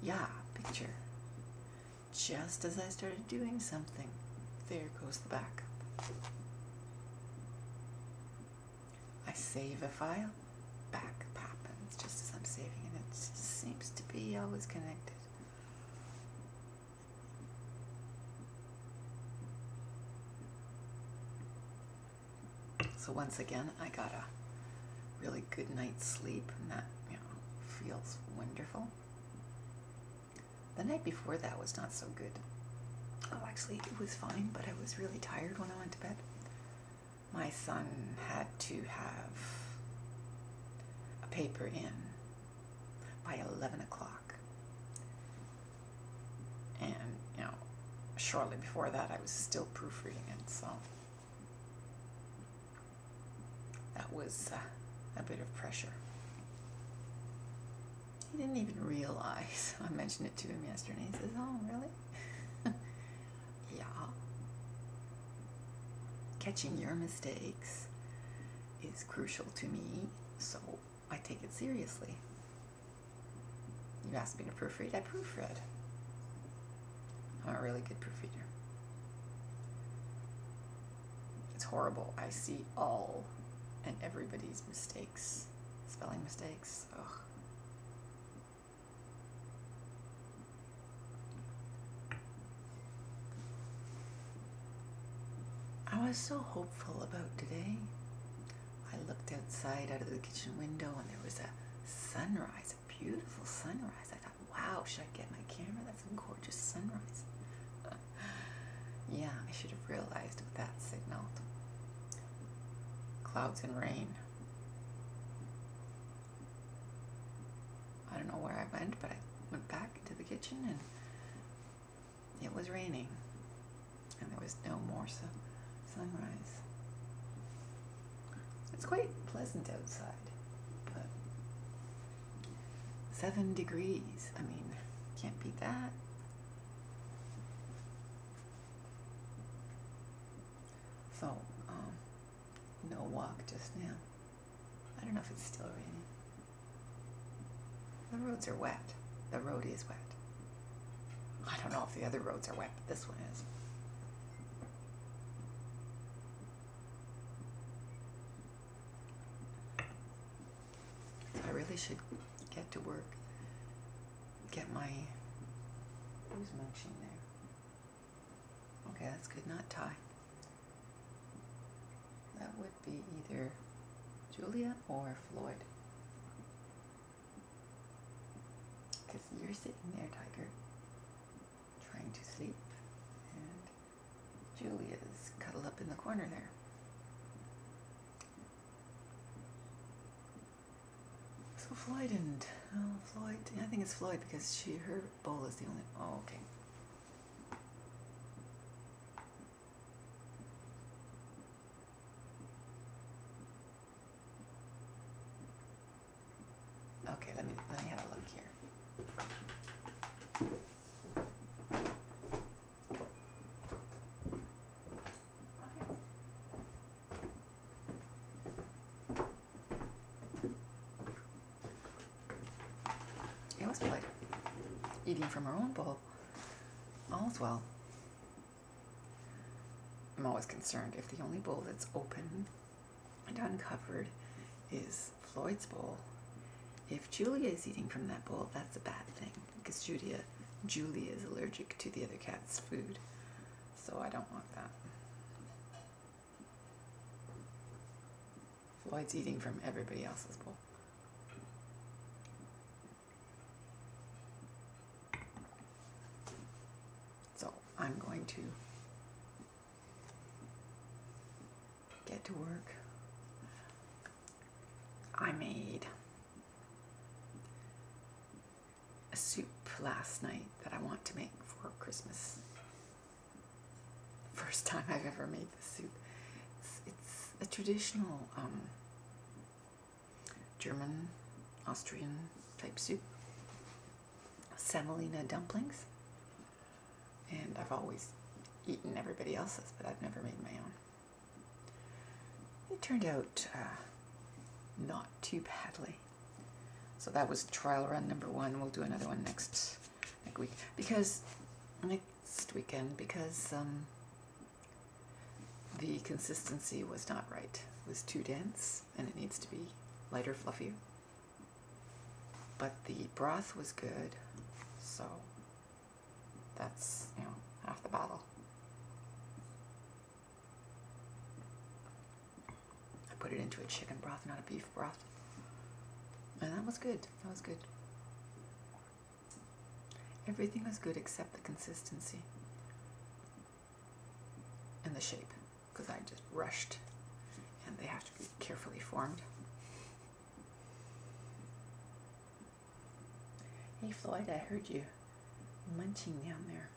Yeah, picture. Just as I started doing something, there goes the backup. I save a file, backup happens just as I'm saving it. It seems to be always connected. So once again, I got a really good night's sleep, and that, feels wonderful. The night before that was not so good. Oh, actually, it was fine, but I was really tired when I went to bed. My son had to have a paper in by 11 o'clock. And, shortly before that, I was still proofreading it, so that was a bit of pressure. He didn't even realize. I mentioned it to him yesterday. He says, "Oh, really?" Yeah. Catching your mistakes is crucial to me, so I take it seriously. You asked me to proofread, I proofread. I'm a really good proofreader. It's horrible. I see all and everybody's mistakes, spelling mistakes. Ugh. I was so hopeful about today. I looked outside out of the kitchen window and there was a sunrise, a beautiful sunrise. I thought, wow, should I get my camera? That's a gorgeous sunrise. Yeah, I should have realized what that signaled. Clouds and rain. I don't know where I went, but I went back into the kitchen and it was raining. And there was no more sunrise. It's quite pleasant outside, but 7 degrees. I mean, can't beat that. So, no walk just now. I don't know if it's still raining. The roads are wet. The road is wet. I don't know if the other roads are wet, but this one is. I really should get to work. Get my... Who's munching there? Okay, that's good. Not Ty. That would be either Julia or Floyd. Because you're sitting there, Tiger, trying to sleep, and Julia's cuddled up in the corner there. So Floyd and Floyd, I think it's Floyd because her bowl is the only. Oh, okay. Okay, let me have a look here. It was Floyd eating from her own bowl. All's well. I'm always concerned if the only bowl that's open and uncovered is Floyd's bowl. If Julia is eating from that bowl, that's a bad thing because Julia is allergic to the other cat's food, so I don't want that. Floyd's eating from everybody else's bowl. So I'm going to get to work. I made a soup last night that I want to make for Christmas. First time I've ever made the soup. It's a traditional German, Austrian type soup. Semolina dumplings. And I've always eaten everybody else's, but I've never made my own. It turned out not too badly. So that was trial run number 1. We'll do another one next because next weekend, because the consistency was not right. It was too dense, and it needs to be lighter, fluffier. But the broth was good, so that's, half the battle. I put it into a chicken broth, not a beef broth. And that was good. That was good. Everything was good except the consistency and the shape, because I just rushed, and they have to be carefully formed. Hey Floyd, I heard you munching down there.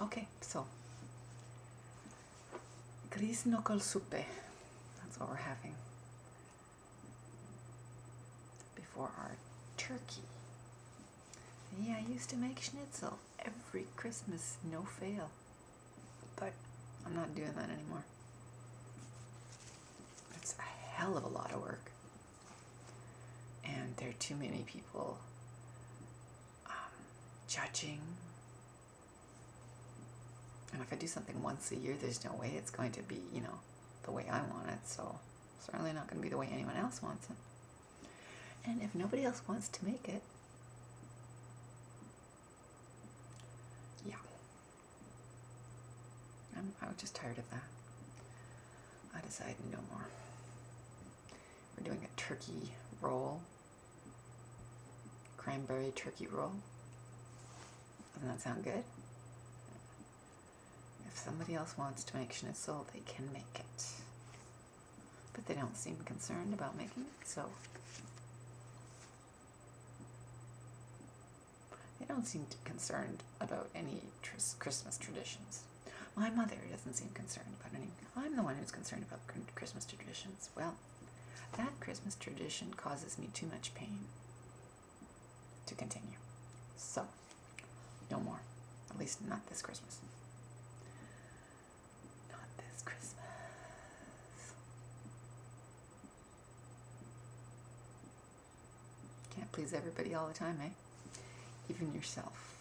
Okay, so gris knuckle soupe. That's what we're having before our turkey. Yeah, I used to make schnitzel every Christmas, no fail. But I'm not doing that anymore. It's a hell of a lot of work. And there are too many people judging. And if I do something once a year, there's no way it's going to be, the way I want it. So certainly not going to be the way anyone else wants it. And if nobody else wants to make it, yeah. I was just tired of that. I decided no more. We're doing a turkey roll. Cranberry turkey roll. Doesn't that sound good? If somebody else wants to make schnitzel, they can make it. But they don't seem concerned about making it, so they don't seem concerned about any Christmas traditions. My mother doesn't seem concerned about any. I'm the one who's concerned about Christmas traditions. Well, that Christmas tradition causes me too much pain to continue. So, no more. At least not this Christmas. Not this Christmas. Can't please everybody all the time, eh? Even yourself.